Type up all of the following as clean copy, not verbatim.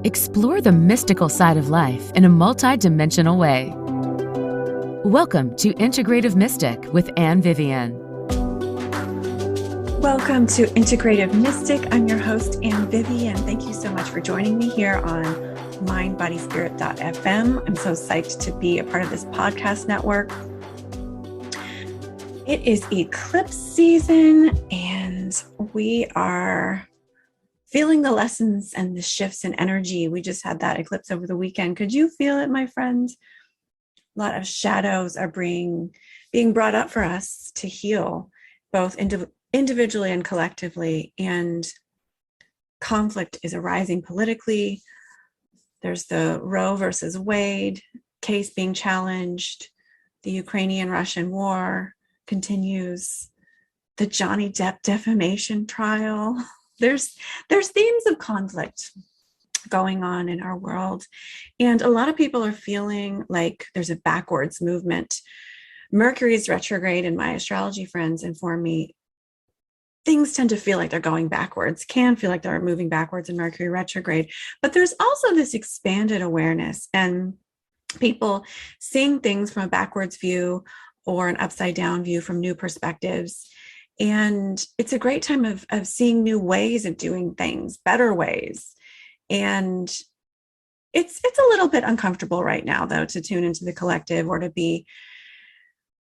Explore the mystical side of life in a multi-dimensional way. Welcome to Integrative Mystic with Anne Vivian. Welcome to Integrative Mystic. I'm your host, Anne Vivian. Thank you so much for joining me here on mindbodyspirit.fm. I'm so psyched to be a part of this podcast network. It is eclipse season and we are feeling the lessons and the shifts in energy. We just had that eclipse over the weekend. Could you feel it, my friends? A lot of shadows are being brought up for us to heal, both individually and collectively. And conflict is arising politically. There's the Roe versus Wade case being challenged. The Ukrainian-Russian war continues. The Johnny Depp defamation trial. There's themes of conflict going on in our world. And a lot of people are feeling like there's a backwards movement. Mercury is retrograde, and my astrology friends inform me things tend to feel like they're going backwards, can feel like they're moving backwards in Mercury retrograde. But there's also this expanded awareness and people seeing things from a backwards view or an upside down view from new perspectives. And it's a great time of seeing new ways of doing things, better ways. And it's a little bit uncomfortable right now, though, to tune into the collective or to be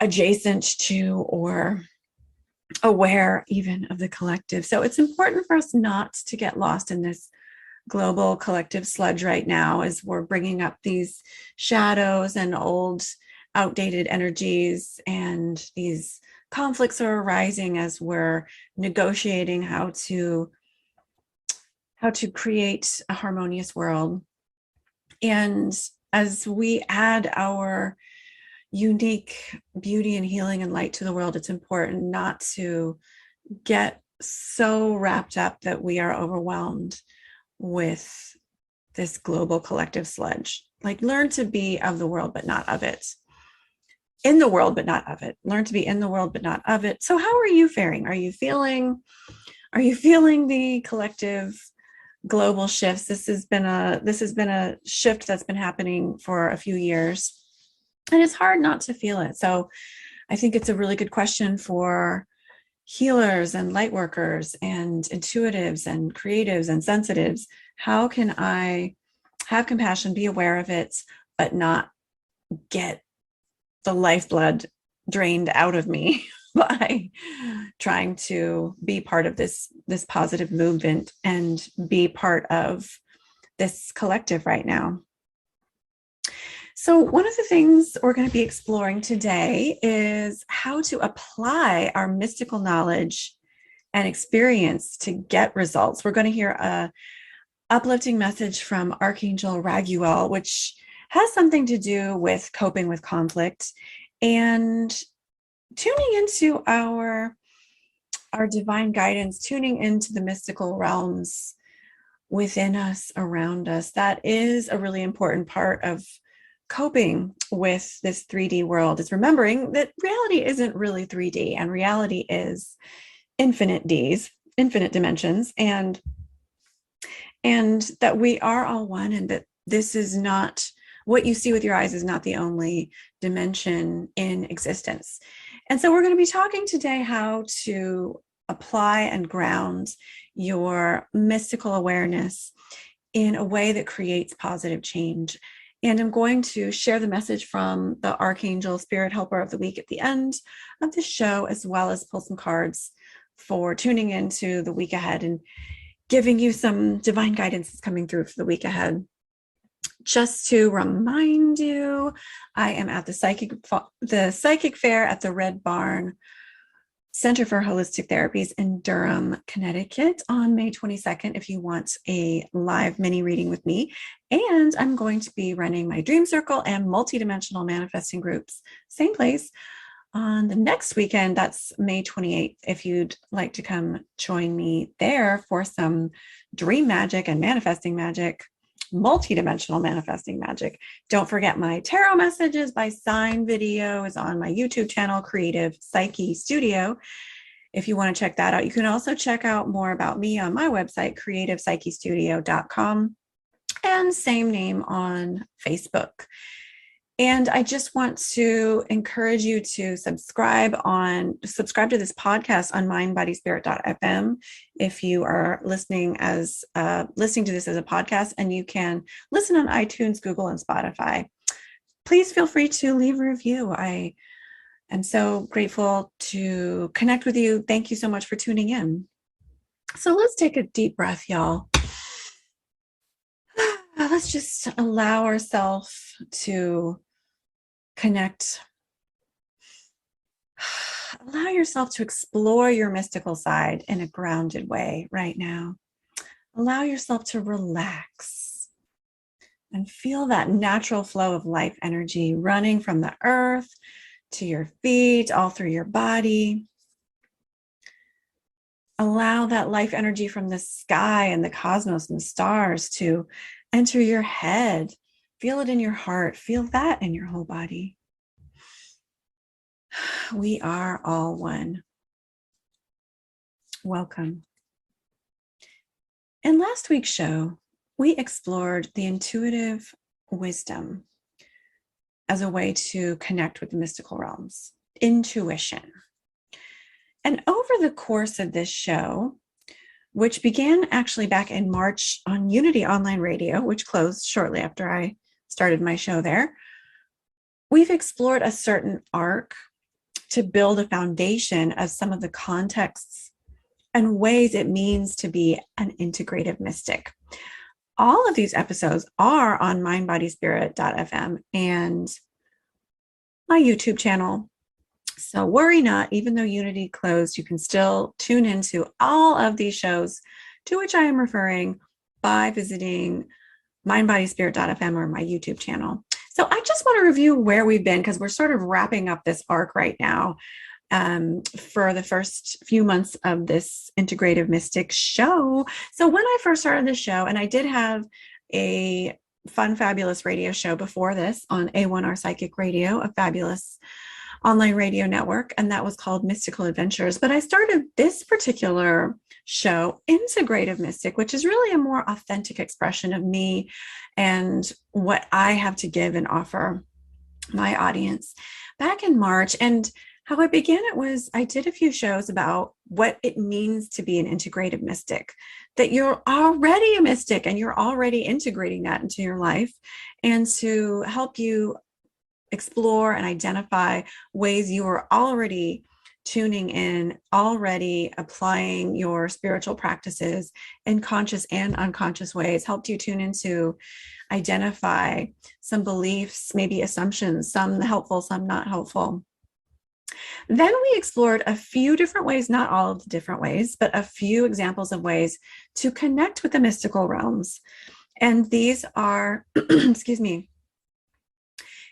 adjacent to or aware even of the collective. So it's important for us not to get lost in this global collective sludge right now as we're bringing up these shadows and old outdated energies, and these conflicts are arising as we're negotiating how to create a harmonious world. And as we add our unique beauty and healing and light to the world, it's important not to get so wrapped up that we are overwhelmed with this global collective sludge. Like, learn to be of the world, but not of it. In the world, but not of it. Learn to be in the world, but not of it. So how are you faring? Are you feeling the collective global shifts? This has been a shift that's been happening for a few years, and it's hard not to feel it. So I think it's a really good question for healers and light workers and intuitives and creatives and sensitives. How can I have compassion, be aware of it, but not get the lifeblood drained out of me by trying to be part of this positive movement and be part of this collective right now? So one of the things we're going to be exploring today is how to apply our mystical knowledge and experience to get results. We're going to hear a uplifting message from Archangel Raguel, which has something to do with coping with conflict and tuning into our divine guidance, tuning into the mystical realms within us, around us. That is a really important part of coping with this 3D world, is remembering that reality isn't really 3D, and reality is infinite Ds, infinite dimensions, and that we are all one, and that this is not what you see with your eyes is not the only dimension in existence. And so we're going to be talking today how to apply and ground your mystical awareness in a way that creates positive change. And I'm going to share the message from the Archangel Spirit Helper of the Week at the end of the show, as well as pull some cards for tuning into the week ahead and giving you some divine guidance that's coming through for the week ahead. Just to remind you, I am at the Psychic Fair at the Red Barn Center for Holistic Therapies in Durham, Connecticut on May 22nd if you want a live mini reading with me. And I'm going to be running my Dream Circle and multidimensional manifesting groups, same place, on the next weekend. That's May 28th. If you'd like to come join me there for some dream magic and manifesting magic, multidimensional manifesting magic. Don't forget my tarot messages by sign video is on my YouTube channel, Creative Psyche Studio. If you want to check that out, you can also check out more about me on my website, creativepsychestudio.com. and same name on Facebook. And I just want to encourage you to subscribe to this podcast on mindbodyspirit.fm if you are listening to this as a podcast, and you can listen on iTunes, Google, and Spotify. Please feel free to leave a review. I am so grateful to connect with you. Thank you so much for tuning in. So let's take a deep breath, y'all. Let's just allow ourselves to connect. Allow yourself to explore your mystical side in a grounded way right now. Allow yourself to relax and feel that natural flow of life energy running from the earth to your feet, all through your body. Allow that life energy from the sky and the cosmos and the stars to enter your head. Feel it in your heart. Feel that in your whole body. We are all one. Welcome. In last week's show, we explored the intuitive wisdom as a way to connect with the mystical realms. Intuition. And over the course of this show, which began actually back in March on Unity Online Radio, which closed shortly after I started my show there, we've explored a certain arc to build a foundation of some of the contexts and ways it means to be an integrative mystic. All of these episodes are on mindbodyspirit.fm and my YouTube channel. So worry not, even though Unity closed, you can still tune into all of these shows to which I am referring by visiting mindbodyspirit.fm or my YouTube channel. So I just want to review where we've been, because we're sort of wrapping up this arc right now for the first few months of this Integrative Mystic show. So when I first started the show, and I did have a fun, fabulous radio show before this on A1R Psychic Radio, a fabulous online radio network, and that was called Mystical Adventures. But I started this particular show, Integrative Mystic, which is really a more authentic expression of me and what I have to give and offer my audience, back in March. And how I began it was I did a few shows about what it means to be an integrative mystic, that you're already a mystic and you're already integrating that into your life, and to help you explore and identify ways you are already tuning in, already applying your spiritual practices in conscious and unconscious ways, helped you tune into, identify some beliefs, maybe assumptions, some helpful, some not helpful. Then we explored a few different ways, not all of the different ways, but a few examples of ways to connect with the mystical realms. And these are, excuse me,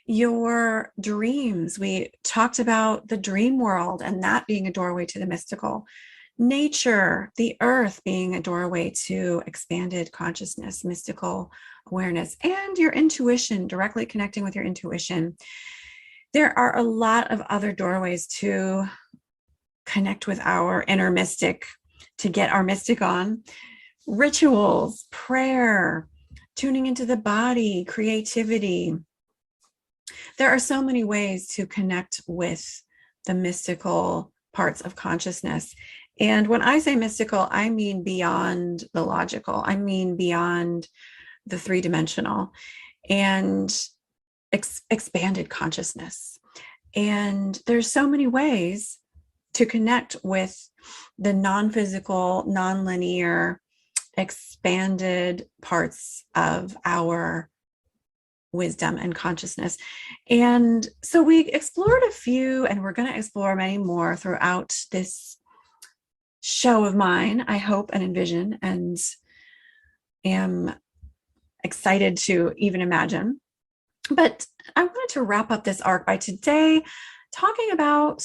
your dreams. We talked about the dream world and that being a doorway to the mystical. Nature, the earth being a doorway to expanded consciousness, mystical awareness, and your intuition, directly connecting with your intuition. There are a lot of other doorways to connect with our inner mystic, to get our mystic on. Rituals, prayer, tuning into the body, creativity. There are so many ways to connect with the mystical parts of consciousness. And when I say mystical, I mean beyond the logical. I mean beyond the three-dimensional and expanded consciousness. And there's so many ways to connect with the non-physical, non-linear, expanded parts of our wisdom and consciousness. And so we explored a few, and we're going to explore many more throughout this show of mine, I hope and envision, and am excited to even imagine. But I wanted to wrap up this arc by today talking about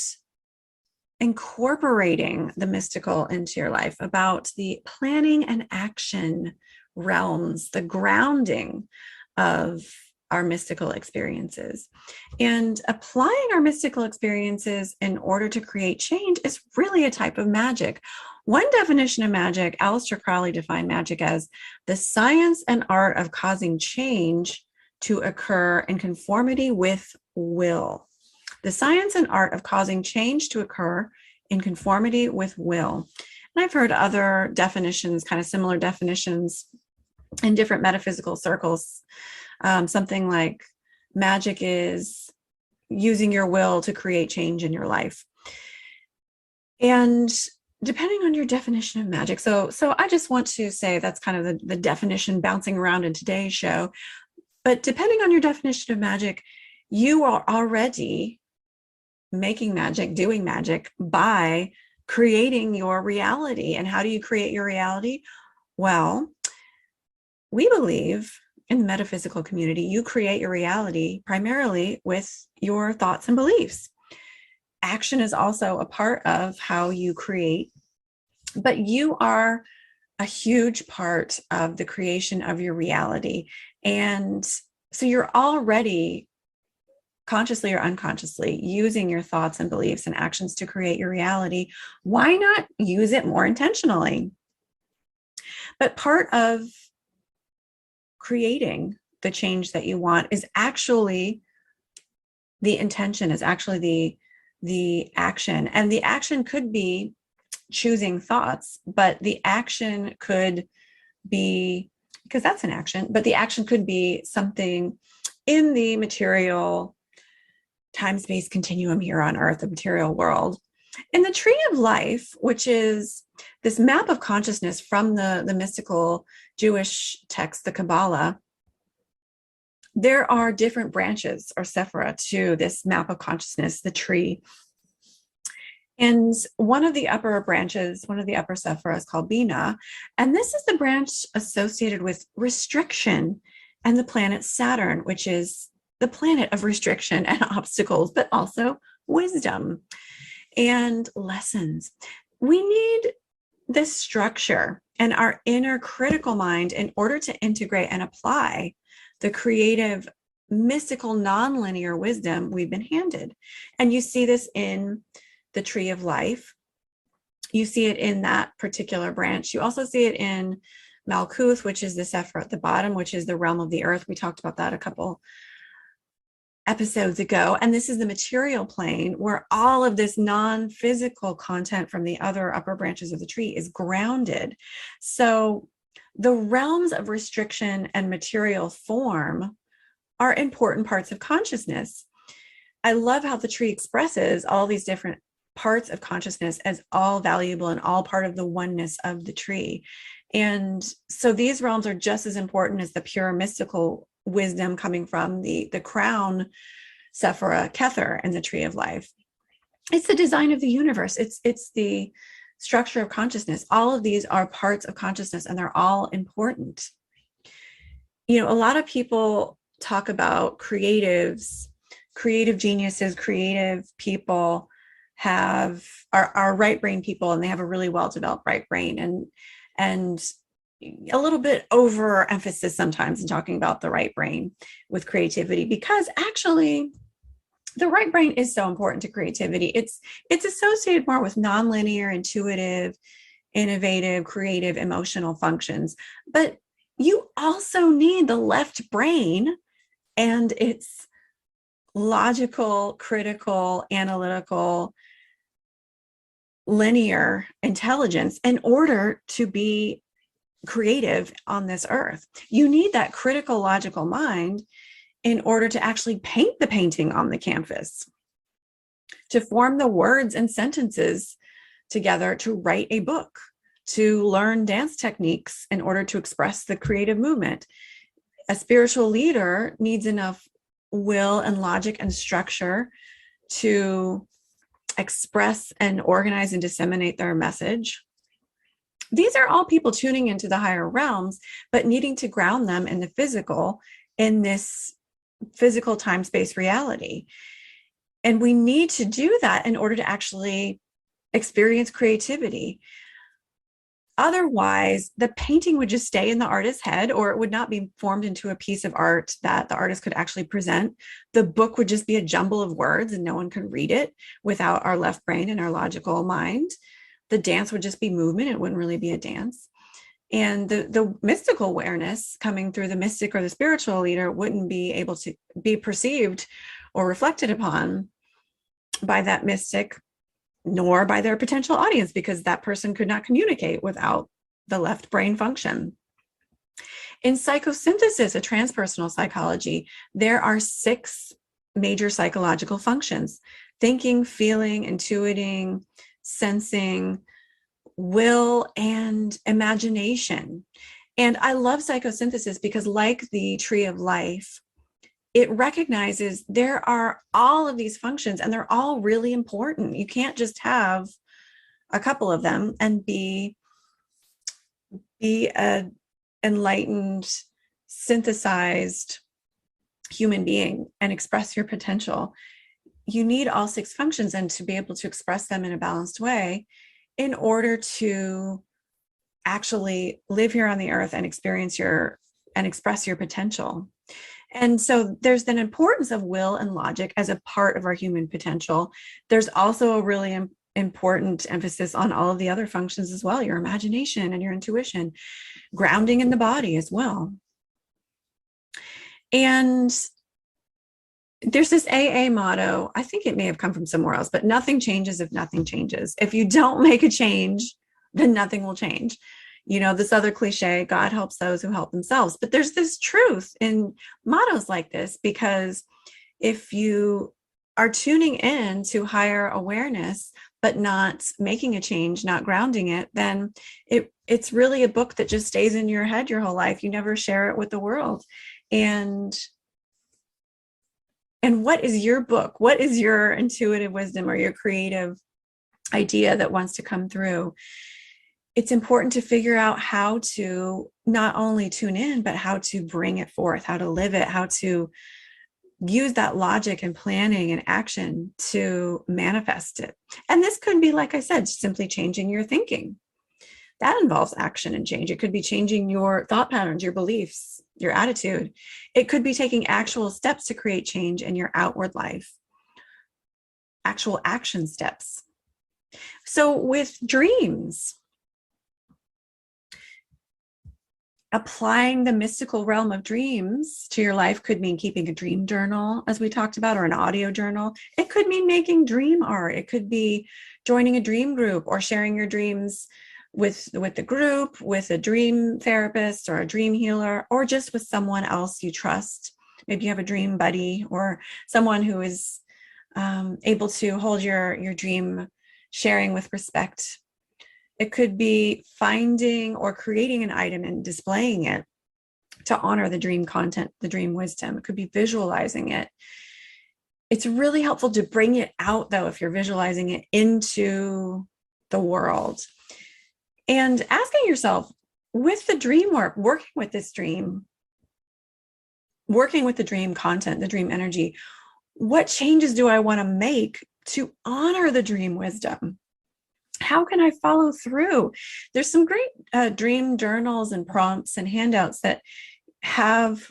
incorporating the mystical into your life, about the planning and action realms, the grounding of our mystical experiences. And applying our mystical experiences in order to create change is really a type of magic. One definition of magic, Aleister Crowley defined magic as the science and art of causing change to occur in conformity with will. The science and art of causing change to occur in conformity with will. And I've heard other definitions, kind of similar definitions in different metaphysical circles. Something like magic is using your will to create change in your life. And depending on your definition of magic, so I just want to say that's kind of the definition bouncing around in today's show. But depending on your definition of magic, you are already making magic, doing magic by creating your reality. And how do you create your reality? Well, we believe in the metaphysical community, you create your reality primarily with your thoughts and beliefs. Action is also a part of how you create, but you are a huge part of the creation of your reality. And so you're already consciously or unconsciously using your thoughts and beliefs and actions to create your reality. Why not use it more intentionally? But part of creating the change that you want is actually the intention, is actually the action. And the action could be choosing thoughts, but the action could be, because that's an action, but the action could be something in the material time-space continuum here on Earth, the material world. In the Tree of Life, which is this map of consciousness from the mystical Jewish text, the Kabbalah, there are different branches or sephira to this map of consciousness, the tree. And one of the upper branches, one of the upper sephira is called Bina. And this is the branch associated with restriction and the planet Saturn, which is the planet of restriction and obstacles, but also wisdom and lessons. We need this structure and our inner critical mind in order to integrate and apply the creative, mystical, nonlinear wisdom we've been handed. And you see this in the Tree of Life. You see it in that particular branch. You also see it in Malkuth, which is the sephira at the bottom, which is the realm of the earth. We talked about that a couple episodes ago. And this is the material plane where all of this non-physical content from the other upper branches of the tree is grounded. So the realms of restriction and material form are important parts of consciousness. I love how the tree expresses all these different parts of consciousness as all valuable and all part of the oneness of the tree. And so these realms are just as important as the pure mystical wisdom coming from the crown sephira Kether in the Tree of Life. It's the design of the universe. It's the structure of consciousness. All of these are parts of consciousness and they're all important. You know, a lot of people talk about creatives, creative geniuses, creative people are right brain people, and they have a really well-developed right brain, and a little bit overemphasis sometimes in talking about the right brain with creativity, because actually the right brain is so important to creativity. It's associated more with nonlinear, intuitive, innovative, creative, emotional functions. But you also need the left brain and its logical, critical, analytical, linear intelligence in order to be creative on this earth. You need that critical, logical mind in order to actually paint the painting on the canvas, to form the words and sentences together to write a book, to learn dance techniques in order to express the creative movement. A spiritual leader needs enough will and logic and structure to express and organize and disseminate their message. These are all people tuning into the higher realms, but needing to ground them in the physical, in this physical time-space reality. And we need to do that in order to actually experience creativity. Otherwise, the painting would just stay in the artist's head, or it would not be formed into a piece of art that the artist could actually present. The book would just be a jumble of words and no one could read it without our left brain and our logical mind. The dance would just be movement. It wouldn't really be a dance. And the mystical awareness coming through the mystic or the spiritual leader wouldn't be able to be perceived or reflected upon by that mystic, nor by their potential audience, because that person could not communicate without the left brain function. In psychosynthesis, a transpersonal psychology, there are 6 major psychological functions: thinking, feeling, intuiting, sensing, will, and imagination. And I love psychosynthesis because, like the tree of life, it recognizes there are all of these functions and they're all really important. You can't just have a couple of them and be a enlightened, synthesized human being and express your potential. You need all 6 functions, and to be able to express them in a balanced way in order to actually live here on the earth and experience and express your potential. And so there's an importance of will and logic as a part of our human potential. There's also a really important emphasis on all of the other functions as well: your imagination and your intuition, grounding in the body as well. And there's this AA motto, I think it may have come from somewhere else, but nothing changes if nothing changes. If you don't make a change, then nothing will change. You know, this other cliche, God helps those who help themselves. But there's this truth in mottos like this, because if you are tuning in to higher awareness, but not making a change, not grounding it, then it's really a book that just stays in your head your whole life. You never share it with the world. And what is your book? What is your intuitive wisdom or your creative idea that wants to come through? It's important to figure out how to not only tune in, but how to bring it forth, how to live it, how to use that logic and planning and action to manifest it. And this could be, like I said, simply changing your thinking. That involves action and change. It could be changing your thought patterns, your beliefs, your attitude. It could be taking actual steps to create change in your outward life, actual action steps. So with dreams, applying the mystical realm of dreams to your life could mean keeping a dream journal, as we talked about, or an audio journal. It could mean making dream art. It could be joining a dream group or sharing your dreams with the group, with a dream therapist or a dream healer, or just with someone else you trust. Maybe you have a dream buddy or someone who is able to hold your dream sharing with respect. It could be finding or creating an item and displaying it to honor the dream content, the dream wisdom. It could be visualizing it. It's really helpful to bring it out, though, if you're visualizing it, into the world. And asking yourself, with the dream work, working with this dream, working with the dream content, the dream energy, what changes do I want to make to honor the dream wisdom? How can I follow through? There's some great dream journals and prompts and handouts that have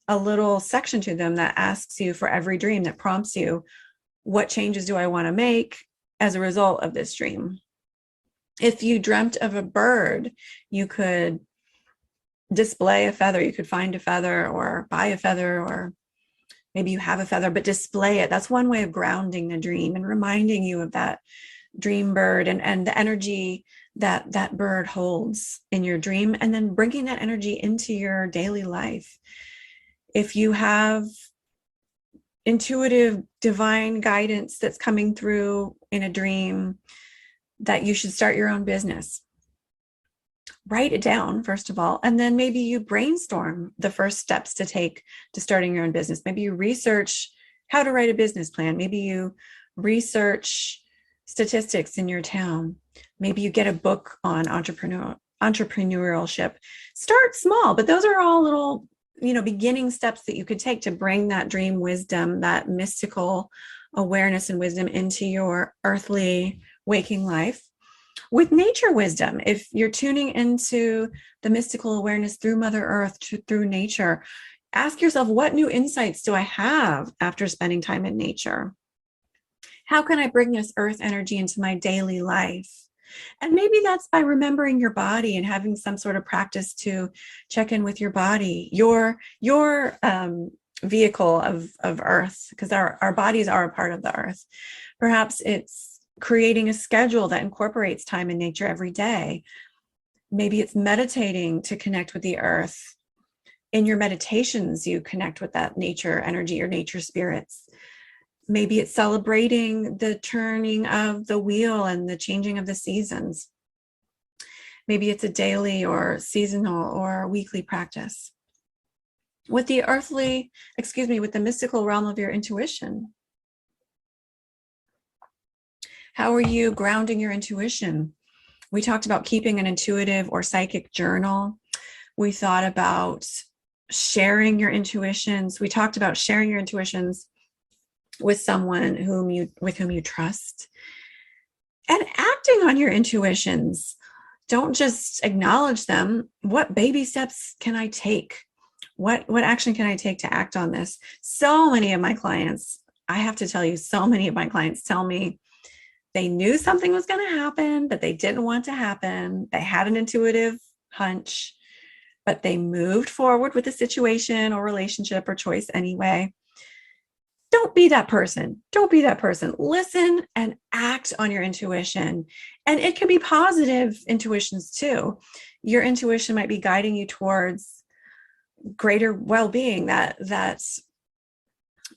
a little section to them that asks you for every dream, that prompts you, what changes do I want to make as a result of this dream? If you dreamt of a bird, you could display a feather. You could find a feather or buy a feather, or maybe you have a feather, but display it. That's one way of grounding the dream and reminding you of that dream bird and the energy that that bird holds in your dream, and then bringing that energy into your daily life. If you have intuitive divine guidance that's coming through in a dream that you should start your own business, write it down, first of all, and then maybe you brainstorm the first steps to take to starting your own business. Maybe you research how to write a business plan. Maybe you research statistics in your town. Maybe you get a book on entrepreneurship. Start small, but those are all little, beginning steps that you could take to bring that dream wisdom, that mystical awareness and wisdom into your earthly waking life. with nature wisdom. If you're tuning into the mystical awareness through Mother Earth, through nature, ask yourself, what new insights do I have after spending time in nature? How can I bring this earth energy into my daily life? And maybe that's by remembering your body and having some sort of practice to check in with your body, your vehicle of earth, because our bodies are a part of the earth. Perhaps it's creating a schedule that incorporates time in nature every day. Maybe it's meditating to connect with the earth. In your meditations, you connect with that nature energy or nature spirits. Maybe it's celebrating the turning of the wheel and the changing of the seasons. Maybe it's a daily or seasonal or weekly practice. With the with the mystical realm of your intuition, how are you grounding your intuition? We talked about keeping an intuitive or psychic journal. We thought about sharing your intuitions. We talked about sharing your intuitions with someone with whom you trust, and acting on your intuitions. Don't just acknowledge them. What baby steps can I take? What action can I take to act on this? So many of my clients, I have to tell you, so many of my clients tell me they knew something was going to happen, but they didn't want to happen. They had an intuitive hunch, but they moved forward with the situation or relationship or choice anyway. Don't be that person. Don't be that person. Listen and act on your intuition. And it can be positive intuitions too. Your intuition might be guiding you towards greater well-being, that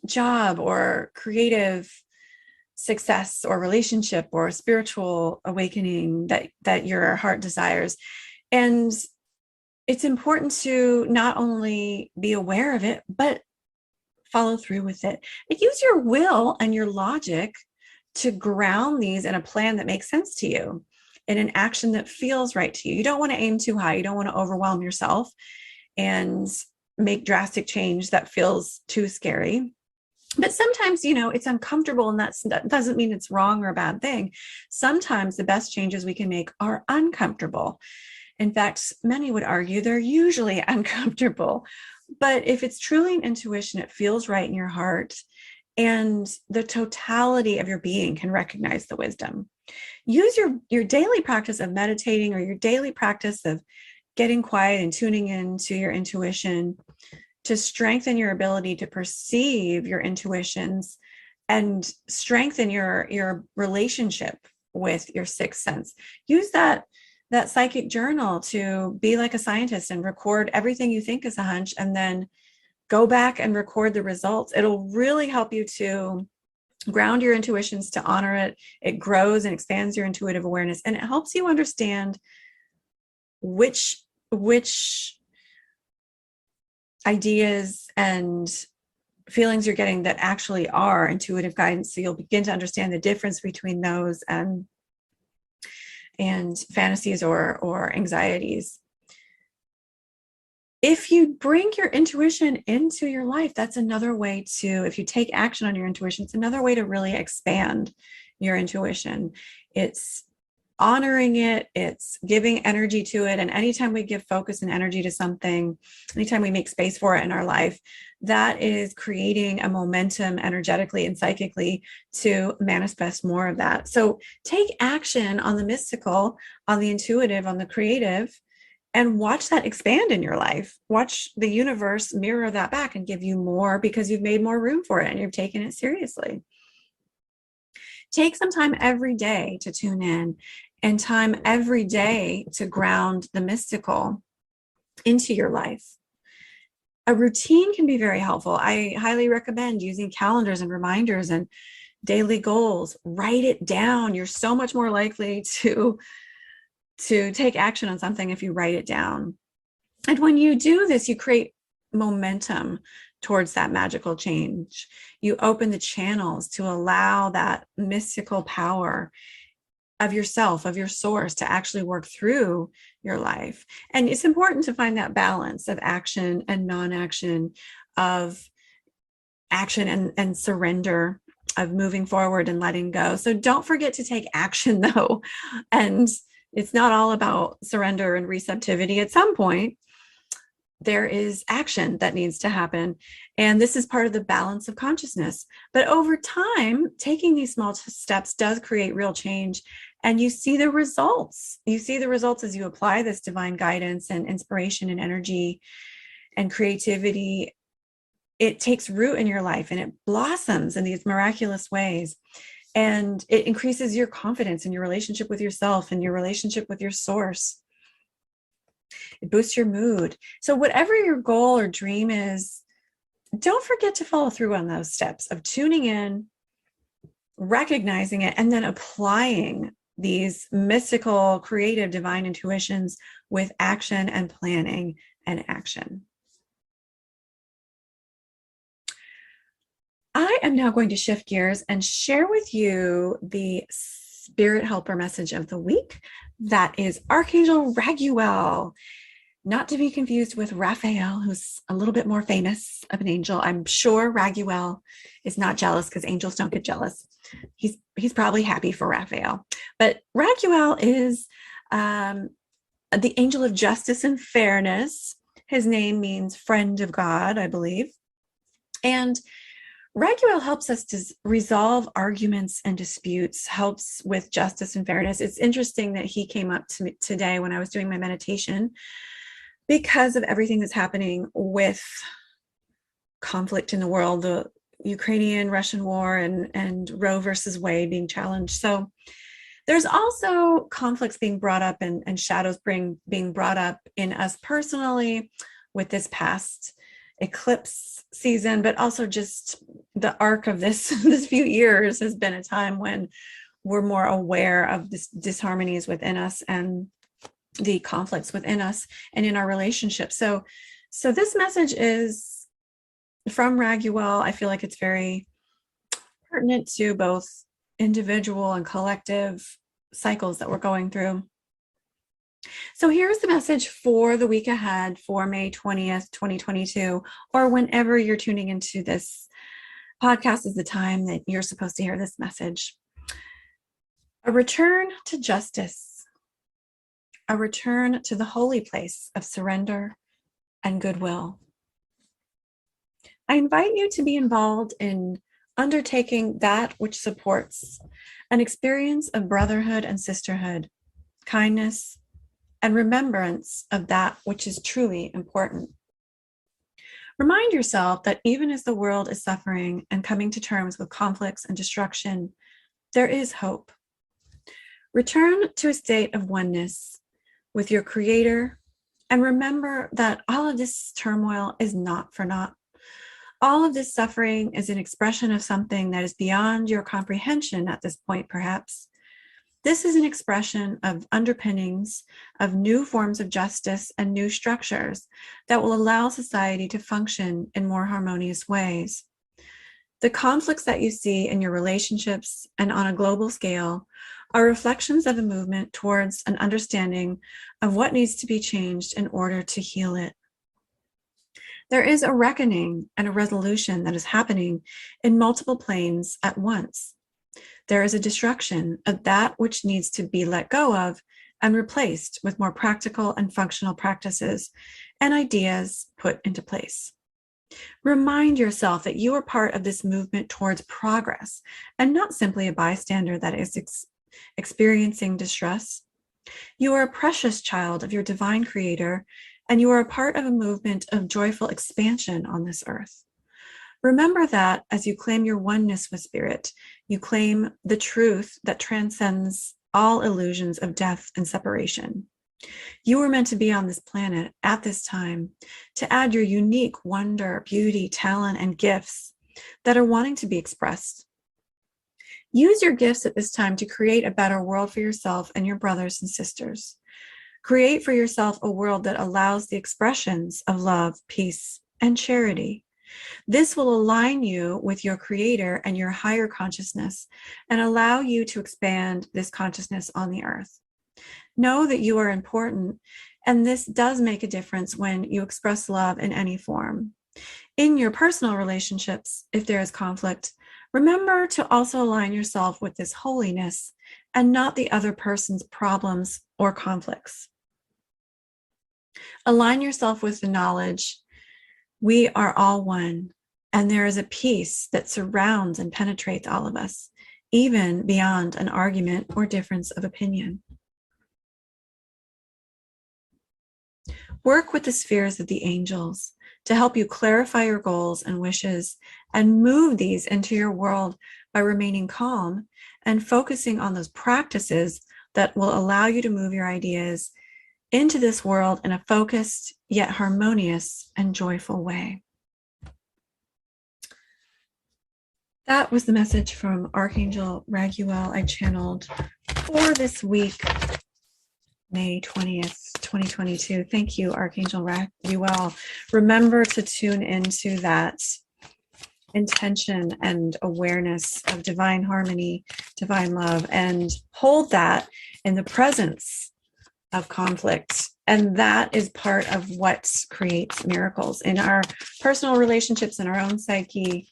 job or creative success or relationship or spiritual awakening that your heart desires. And it's important to not only be aware of it, but follow through with it. And use your will and your logic to ground these in a plan that makes sense to you, in an action that feels right to you. You don't want to aim too high. You don't want to overwhelm yourself and make drastic change that feels too scary. But sometimes, it's uncomfortable, and that doesn't mean it's wrong or a bad thing. Sometimes the best changes we can make are uncomfortable. In fact, many would argue they're usually uncomfortable. But if it's truly an intuition, it feels right in your heart, and the totality of your being can recognize the wisdom. Use your daily practice of meditating or your daily practice of getting quiet and tuning into your intuition to strengthen your ability to perceive your intuitions and strengthen your relationship with your sixth sense. Use that psychic journal to be like a scientist and record everything you think is a hunch, and then go back and record the results. It'll really help you to ground your intuitions, to honor it. It grows and expands your intuitive awareness, and it helps you understand which ideas and feelings you're getting that actually are intuitive guidance. So you'll begin to understand the difference between those and fantasies or anxieties. If you bring your intuition into your life, that's another way to, if you take action on your intuition, it's another way to really expand your intuition. It's honoring it, it's giving energy to it. And anytime we give focus and energy to something, anytime we make space for it in our life, that is creating a momentum energetically and psychically to manifest more of that. So take action on the mystical, on the intuitive, on the creative, and watch that expand in your life. Watch the universe mirror that back and give you more, because you've made more room for it and you've taken it seriously. Take some time every day to tune in, and time every day to ground the mystical into your life. A routine can be very helpful. I highly recommend using calendars and reminders and daily goals. Write it down. You're so much more likely to take action on something if you write it down. And when you do this, you create momentum towards that magical change. You open the channels to allow that mystical power of yourself, of your source, to actually work through your life. And it's important to find that balance of action and non-action, of action and surrender. of moving forward and letting go. So don't forget to take action though. And it's not all about surrender and receptivity. At some point, there is action that needs to happen. And this is part of the balance of consciousness. But over time, taking these small steps does create real change. And you see the results. You see the results as you apply this divine guidance and inspiration and energy and creativity. It takes root in your life and it blossoms in these miraculous ways. And it increases your confidence in your relationship with yourself and your relationship with your source. It boosts your mood. So whatever your goal or dream is, don't forget to follow through on those steps of tuning in, recognizing it, and then applying these mystical, creative, divine intuitions with action and planning and action. I am now going to shift gears and share with you the spirit helper message of the week. That is Archangel Raguel, not to be confused with Raphael, who's a little bit more famous of an angel. I'm sure Raguel is not jealous because angels don't get jealous. He's probably happy for Raphael. But Raguel is the angel of justice and fairness. His name means friend of God, I believe. And Raguel helps us to resolve arguments and disputes, helps with justice and fairness. It's interesting that he came up to me today when I was doing my meditation because of everything that's happening with conflict in the world, the Ukrainian-Russian war and Roe versus Wade being challenged. So there's also conflicts being brought up and shadows being brought up in us personally with this past eclipse season, but also just the arc of this few years has been a time when we're more aware of this disharmonies within us and the conflicts within us and in our relationships. So this message is from Raguel. I feel like it's very pertinent to both individual and collective cycles that we're going through. So here's the message for the week ahead for May 20th, 2022, or whenever you're tuning into this podcast is the time that you're supposed to hear this message. A return to justice, a return to the holy place of surrender and goodwill. I invite you to be involved in undertaking that which supports an experience of brotherhood and sisterhood, kindness, and remembrance of that which is truly important. Remind yourself that even as the world is suffering and coming to terms with conflicts and destruction, there is hope. Return to a state of oneness with your Creator and remember that all of this turmoil is not for naught. All of this suffering is an expression of something that is beyond your comprehension at this point, perhaps. This is an expression of underpinnings of new forms of justice and new structures that will allow society to function in more harmonious ways. The conflicts that you see in your relationships and on a global scale are reflections of a movement towards an understanding of what needs to be changed in order to heal it. There is a reckoning and a resolution that is happening in multiple planes at once. There is a destruction of that which needs to be let go of and replaced with more practical and functional practices and ideas put into place. Remind yourself that you are part of this movement towards progress and not simply a bystander that is experiencing distress. You are a precious child of your divine Creator, and you are a part of a movement of joyful expansion on this earth. Remember that as you claim your oneness with Spirit, you claim the truth that transcends all illusions of death and separation. You were meant to be on this planet at this time to add your unique wonder, beauty, talent, and gifts that are wanting to be expressed. Use your gifts at this time to create a better world for yourself and your brothers and sisters. Create for yourself a world that allows the expressions of love, peace, and charity. This will align you with your Creator and your higher consciousness and allow you to expand this consciousness on the earth. Know that you are important, and this does make a difference when you express love in any form. In your personal relationships, if there is conflict, Remember to also align yourself with this holiness and not the other person's problems or conflicts. Align yourself with the knowledge we are all one, and there is a peace that surrounds and penetrates all of us, even beyond an argument or difference of opinion. Work with the spheres of the angels to help you clarify your goals and wishes and move these into your world by remaining calm and focusing on those practices that will allow you to move your ideas into this world in a focused yet harmonious and joyful way. That was the message from Archangel Raguel I channeled for this week, May 20th, 2022. Thank you, Archangel Raguel. Remember to tune into that intention and awareness of divine harmony, divine love, and hold that in the presence of conflict. And that is part of what creates miracles in our personal relationships, in our own psyche,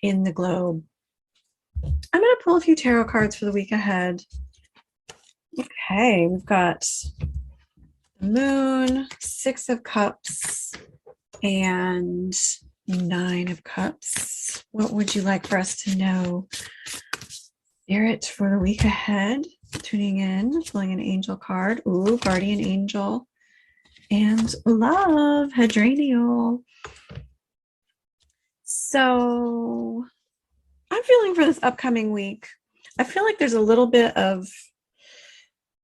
in the globe. I'm going to pull a few tarot cards for the week ahead. Okay, we've got the Moon, Six of Cups, and Nine of Cups. What would you like for us to know, Spirit, for the week ahead? Tuning in, pulling an angel card. Ooh, guardian angel. And love, Hadronial. So I'm feeling for this upcoming week, I feel like there's a little bit of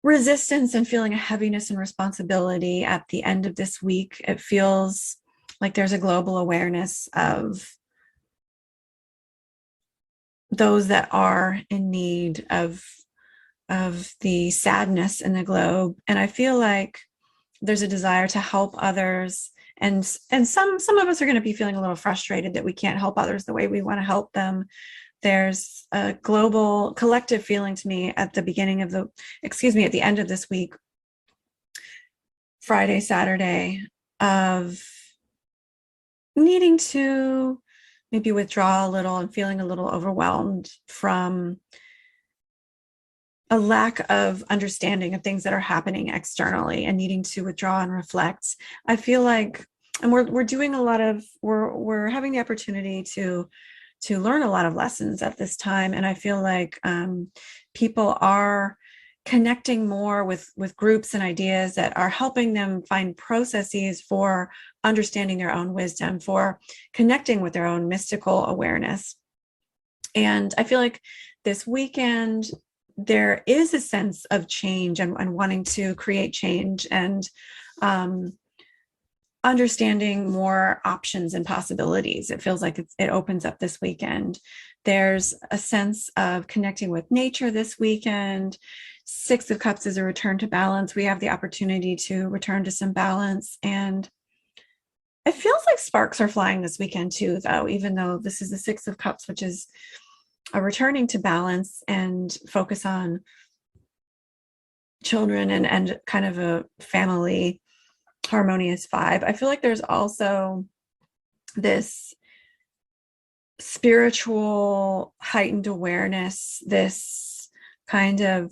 resistance and feeling a heaviness and responsibility at the end of this week. It feels like there's a global awareness of those that are in need of the sadness in the globe. And I feel like there's a desire to help others. And some of us are going to be feeling a little frustrated that we can't help others the way we want to help them. There's a global collective feeling to me at the at the end of this week, Friday, Saturday, of needing to maybe withdraw a little and feeling a little overwhelmed from a lack of understanding of things that are happening externally and needing to withdraw and reflect. I feel like, and we're doing a lot of, we're having the opportunity to learn a lot of lessons at this time. And I feel like people are connecting more with groups and ideas that are helping them find processes for understanding their own wisdom, for connecting with their own mystical awareness. And I feel like this weekend, there is a sense of change and wanting to create change and understanding more options and possibilities. It feels like it opens up this weekend. There's a sense of connecting with nature this weekend. Six of Cups is a return to balance. We have the opportunity to return to some balance. And it feels like sparks are flying this weekend too, though, even though this is the Six of Cups, which is a returning to balance and focus on children and kind of a family harmonious vibe. I feel like there's also this spiritual heightened awareness, this kind of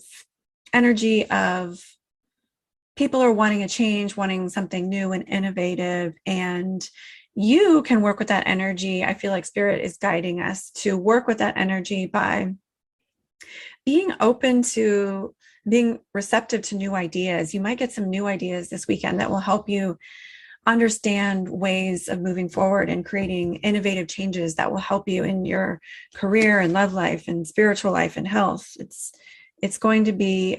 energy of people are wanting a change, wanting something new and innovative, and you can work with that energy. I feel like Spirit is guiding us to work with that energy by being open to being receptive to new ideas. You might get some new ideas this weekend that will help you understand ways of moving forward and creating innovative changes that will help you in your career and love life and spiritual life and health. It's going to be,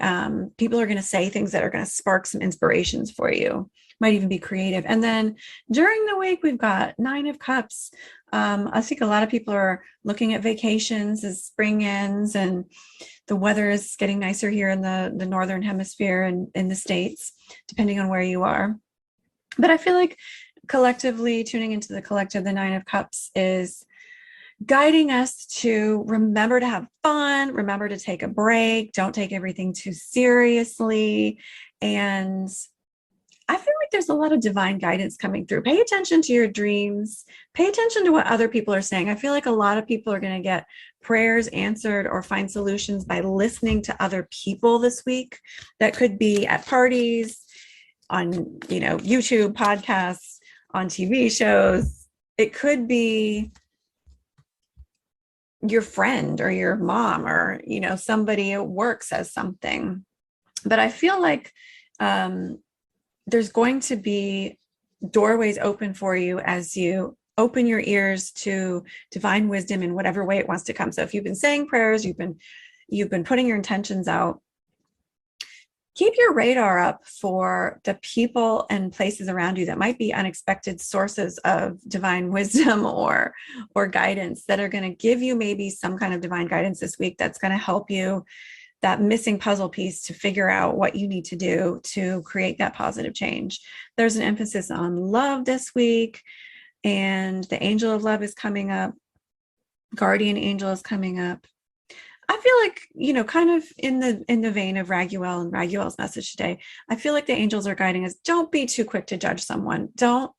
people are going to say things that are going to spark some inspirations for you. Might even be creative. And then during the week, we've got Nine of Cups. I think a lot of people are looking at vacations as spring ends and the weather is getting nicer here in the Northern Hemisphere and in the States, depending on where you are. But I feel like collectively, tuning into the collective, the Nine of Cups is guiding us to remember to have fun, remember to take a break, don't take everything too seriously, and I feel like there's a lot of divine guidance coming through. Pay attention to your dreams. Pay attention to what other people are saying. I feel like a lot of people are going to get prayers answered or find solutions by listening to other people this week. That could be at parties, on, YouTube podcasts, on TV shows. It could be your friend or your mom, or, somebody at work says something. But I feel like there's going to be doorways open for you as you open your ears to divine wisdom in whatever way it wants to come. So if you've been saying prayers, you've been putting your intentions out, keep your radar up for the people and places around you that might be unexpected sources of divine wisdom or guidance that are going to give you maybe some kind of divine guidance this week that's going to help you, that missing puzzle piece, to figure out what you need to do to create that positive change. There's an emphasis on love this week, and the angel of love is coming up. Guardian angel is coming up. I feel like, kind of in the vein of Raguel and Raguel's message today, I feel like the angels are guiding us. Don't be too quick to judge someone. Don't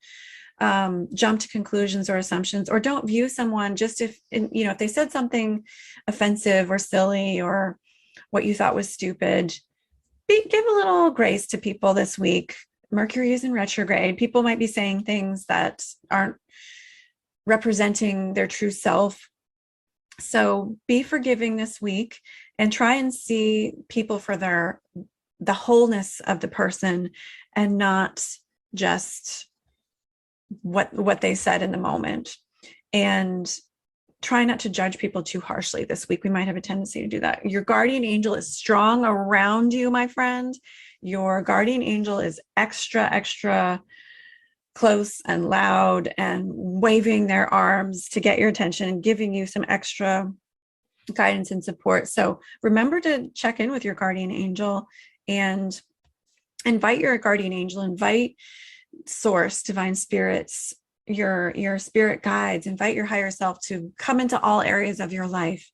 jump to conclusions or assumptions, or don't view someone just if they said something offensive or silly or what you thought was stupid. Give a little grace to people this week. Mercury is in retrograde. People might be saying things that aren't representing their true self. So be forgiving this week and try and see people for the wholeness of the person, and not just what they said in the moment. And try not to judge people too harshly this week. We might have a tendency to do that. Your guardian angel is strong around you, my friend. Your guardian angel is extra close and loud and waving their arms to get your attention and giving you some extra guidance and support. So remember to check in with your guardian angel and invite your guardian angel, invite source, divine spirits, your spirit guides, invite your higher self to come into all areas of your life,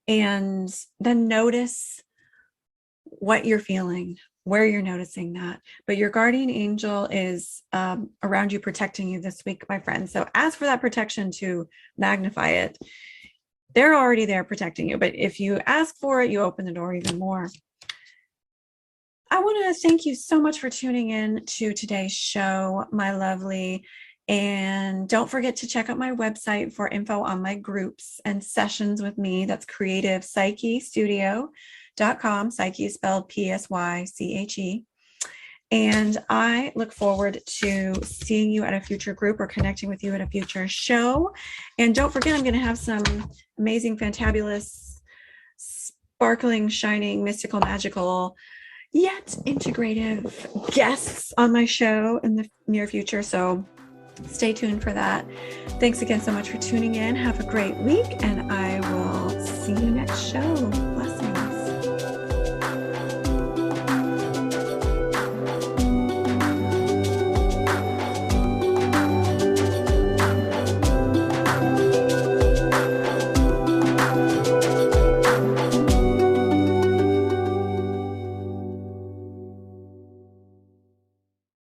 and then notice what you're feeling, where you're noticing that. But your guardian angel is around you, protecting you this week, my friend. So ask for that protection to magnify it. They're already there protecting you, but if you ask for it, you open the door even more. I want to thank you so much for tuning in to today's show, my lovely. And don't forget to check out my website for info on my groups and sessions with me. That's creativepsychestudio.com. Psyche is spelled Psyche. And I look forward to seeing you at a future group or connecting with you at a future show. And don't forget, I'm going to have some amazing, fantabulous, sparkling, shining, mystical, magical, yet integrative guests on my show in the near future. So stay tuned for that. Thanks again so much for tuning in. Have a great week, and I will see you next show.